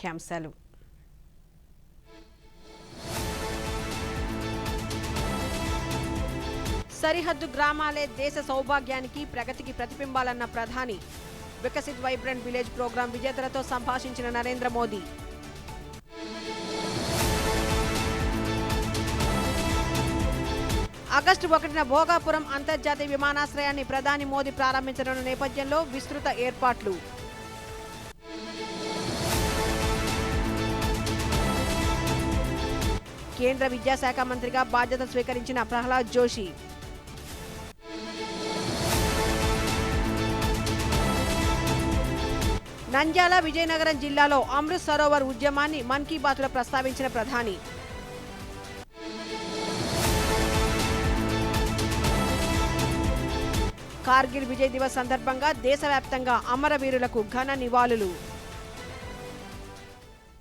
ముఖ్యాంశాలు. సరిహద్దు గ్రామాలే దేశ సౌభాగ్యానికి ప్రగతికి ప్రతిబింబాలన్న ప్రధాని. వికసిత్ వైబ్రెంట్ విలేజ్ ప్రోగ్రాం విజేతలతో సంభాషించిన నరేంద్ర మోదీ. ఆగస్టు 1న భోగాపురం అంతర్జాతీయ విమానాశ్రయాన్ని ప్రధాని మోదీ ప్రారంభించనున్న నేపథ్యంలో విస్తృత ఏర్పాట్లు. కేంద్ర విద్యాశాఖ మంత్రిగా బాధ్యత స్వీకరించిన ప్రహ్లాద్ జోషి. నంద్యాల, విజయనగరం జిల్లాలో అమృత్ సరోవర్ ఉద్యమాన్ని మన్ కీ బాత్లో ప్రస్తావించిన ప్రధాని. కార్గిల్ విజయ్ దివస్ సందర్భంగా దేశవ్యాప్తంగా అమరవీరులకు ఘన నివాళులు.